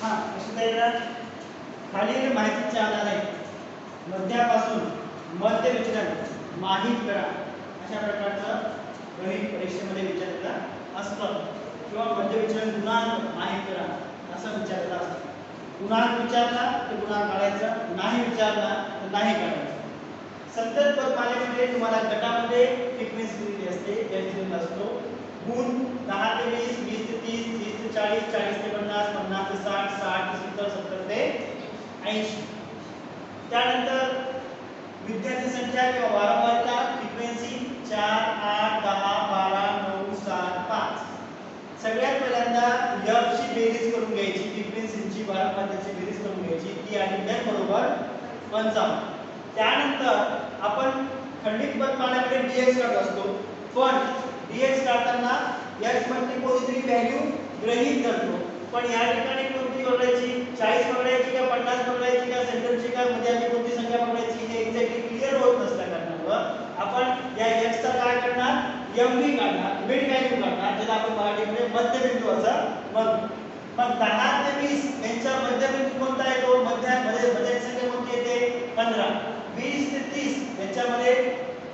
हां कशी तयार खालील माहितीच्या आधारे मध्यापासून मध्य विचलन माहित करा अशा प्रकारचं गणित परीक्षेमध्ये विचारलेलं असतं किंवा मध्य विचलन गुणांक माहित करा असं विचारलेलं असतं. गुणांक विचारला तर गुणांक काढायचा, नाही विचारला तर नाही काढायचं. संतत पदमालेमध्ये तुम्हाला गटामध्ये फ्रिक्वेन्सी दिलेली असते, दिलेला असतो गुण 10 ते 20, 20 ते 30, 30 ते 40, 40 ते 50, 50 ते 60, 60 ते 70, 70 ते 80. त्यानंतर विद्यार्थी संख्या किंवा वारंवारता फ्रिक्वेन्सी 4, 8, 10, 12, 9, 7, 5. सगळ्यात पहिल्यांदा f ची बेरीज करून घ्यायची, फ्रिक्वेन्सीची वारंवारतेची बेरीज करून घ्यायची, ती आली n बरोबर 55. त्यानंतर आपण खंडित पदमालेमध्ये dx काढत असतो, पण dx काढताना x मध्ये कोणतीतरी व्हॅल्यू गृहीत धरतो. पण या ठिकाणी कोणती पकडायची, 40 पकडायची का 50 पकडायची का सेंटरची का मध्याची कोणती संख्या पकडायची हे एक्झॅक्टली क्लिअर होत नसल्या कारणामुळे आपण या x चा काय करणार, mv काढणार, मिड व्हॅल्यू काढणार, ज्याला आपण मराठीमध्ये मध्यबिंदू असं म्हणतो. मग 10 ते 20 यांचा मध्यबिंदू कोणता आहे, तो मध्याची संख्या कोणती येते 15. 20 ते 30 याच्यामध्ये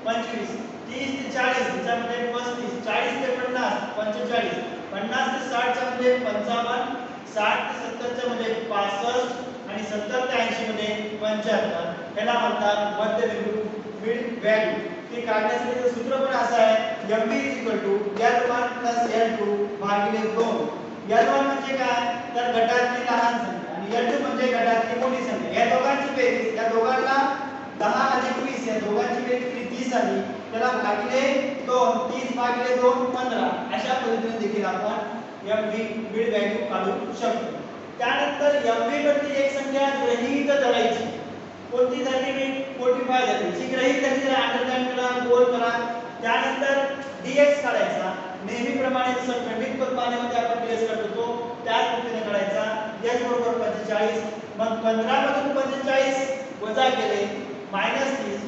25, 30 ते 40 याच्यामध्ये 35, 40 ते 50 45, 50 ते 60 च्या मध्ये 55, 60 ते 70 च्या मध्ये 65 आणि 70 ते 80 मध्ये 75. याला म्हणतात मध्यबिंदू, मिड व्हॅल्यू. ते काढण्यासाठी सूत्र पण असं आहे mv L1 L2 भागिले 2. L1 म्हणजे काय, तर गटातली लहान संख्या आणि L2 म्हणजे गटातली मोठी संख्या. या दोघांची बेरीज, या दोघांना 10 अधिक 20 या दोघांची बेरीज किती 30 आली, त्याला भागिले 2, 30 भागिले 2 15. अशा पद्धतीने देखील आपण mv मिड व्हॅल्यू काढू शकतो. त्यानंतर mv वरती एक संख्या गृहीत धरायची, कोणती धरली मी 45 धरली, जी गृहीत धरली त्याला अंडरलाईन करा, बोल्ड करा. त्यानंतर dx काढायचा, नेहमीप्रमाणे जसं खंडित पदमालेमध्ये आपण dx काढतो त्याच पद्धतीने काढायचा. h बरोबर 45. मग 15 मधून 45 वजा केले -30,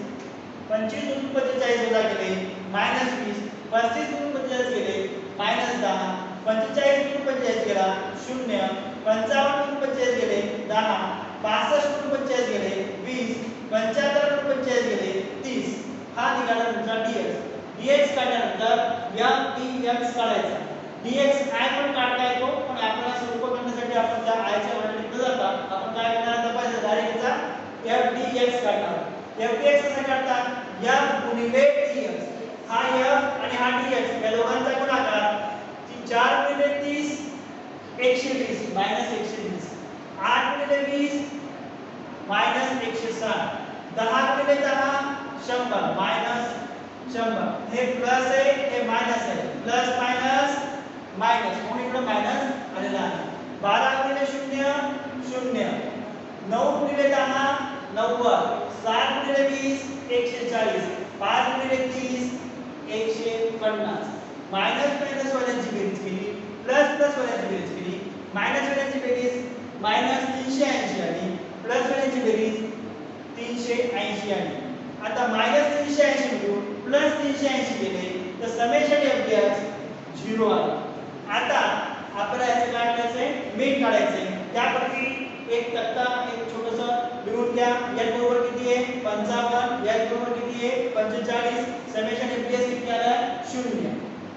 25 मधून 45 वजा केले -20, 35 मधून 45 गेले -10, 45 मधून 45 गेला 0, 55 मधून 45 गेले 10, 65 मधून 45 गेले 20, 75 मधून 45 गेले 30. हा निघाला तुमचा dx. dx काढल्यानंतर mdx काढायचा. dx i पण काढता येतो, पण आपल्याला सोपं करण्यासाठी आपण त्या i च्या व्हॅल्यू न जाता आपण काय करणार, तपासायचं डायरेक्ट याचा fdx काढणार. fdx कसं काढतात, f गुणिले dx. हा f आणि हा dx या दोघांचा गुणाकार. 4 गुणिले 30 120 -120, 8 गुणिले 20 -160, 10 गुणिले 10 100 -100. हे प्लस आहे हे मायनस आहे, प्लस मायनस मायनस, म्हणून इकडे मायनस आलेला आहे. 12 गुणिले 0 0, 9 गुणिले 10 90, 7 गुणिले 20 140, 5 गुणिले 30 150. मायनस मायनस वाल्यांची बेरीज केली, प्लस प्लस वाल्यांची बेरीज केली. मायनस वाल्यांची बेरीज -380 आली, प्लस वाल्यांची बेरीज 380 आली. आता -380 मधून प्लस 380 गेले तर समेशन fdx 0 आला. आता आपल्याला याचे काय करायचंय, मीन काढायचंय. त्यापैकी एक तक्ता एक छोटंसं लिहून घ्या. h बरोबर किती आहे 55, h बरोबर किती आहे 45, समेशन fdx किती आला 0.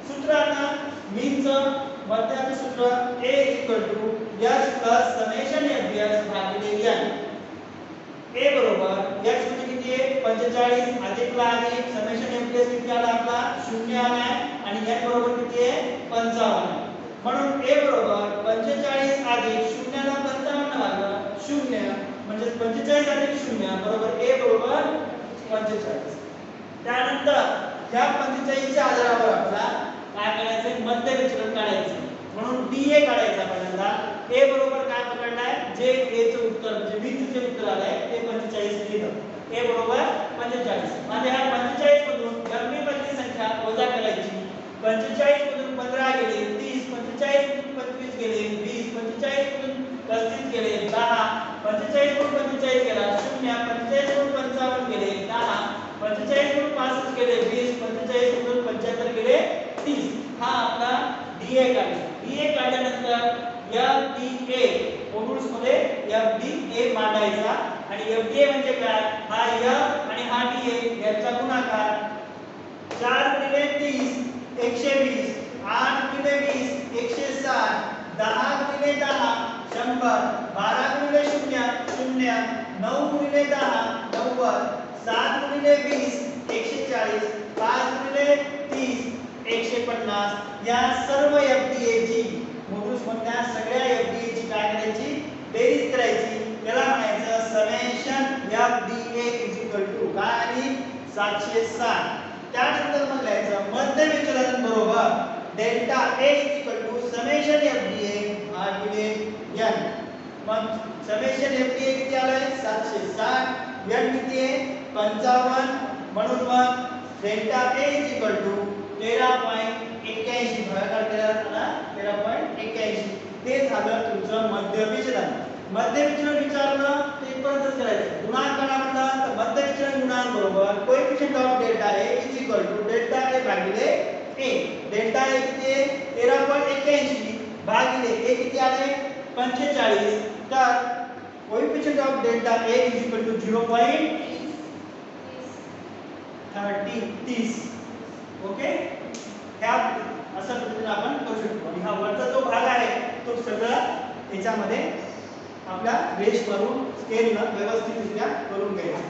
सूत्र आता मीनचं मध्याचं सूत्र a h plus summation fdx भागिले n. a बरोबर h म्हणजे किती आहे 45 अधिक ला अधिक समेशन fdx किती आला आपला 0 आला आणि n बरोबर किती आहे 55. म्हणून a बरोबर 45 अधिक 0 ला 55 लागलं 0, म्हणजे 45 अधिक 0 बरोबर a बरोबर 45. त्यानंतर ह्या 45 च्या आधारावर आपल्याला काय करायचं, मध्य विचलन काढायचं. म्हणून dA काढायचा. पहिल्यांदा a बरोबर काय पकडलाय, जे a चं उत्तर म्हणजे 20 चे उत्तर आलंय ते 45 लिहिलं. a बरोबर 45. म्हणजे ह्या 45 मधून mv मधली संख्या वजा करायची. 45 मधून 15 गेले 30, 45 मधून 25 गेले 20, 45 मधून 35 गेले 10, 45 मधून 45 गेला 0, 45 मधून 55 गेले 10, 45 मधून 65 गेले 20, 45 मधून 75 गेले 30. हा आपला dA काढला. dA काढल्यानंतर f d FDA मॉड्यूल्स मध्ये FDA मांडायचा आणि FDA म्हणजे काय हा F आणि हा DA यांचा गुणाकार 4 गुणिले 30 120 8 गुणिले 20 160 10 गुणिले 10 100 12 गुणिले 0 0 9 गुणिले 10 90 7 गुणिले 20 140 5 गुणिले 30 150 या सर्व FDA ची मॉड्यूल्स मधल्या सगळ्या FDA ची काय करायची बेरीज करायची त्याला म्हणायचं समेशन FDA काय आणि 760 त्यानंतर मग लिहायचं मध्य विचलन बरोबर डेल्टा A समेशन FDA भागिले n मग समेशन FDA किती आलाय 760 n किती आहे 55 म्हणून मग डेल्टा A 13.81 भागाकार केला ना 13.81 ते झालं तुमचं मध्य विचलन मध्य विचलन विचारलं ते परतच करायचं गुणांक म्हणला तर मध्य विचलन गुणांक बरोबर coefficient of delta A delta A भागिले A डेल्टा A किती आहे 13.81 भागिले A किती आले 45 तर coefficient of delta A 0.30 okay ह्या अशा पद्धतीने आपण करू शकतो आणि हा वरचा जो भाग आहे तो सगळा याच्यामध्ये आपला रेष मारून स्केलला व्यवस्थितरित्या करून घ्यायचा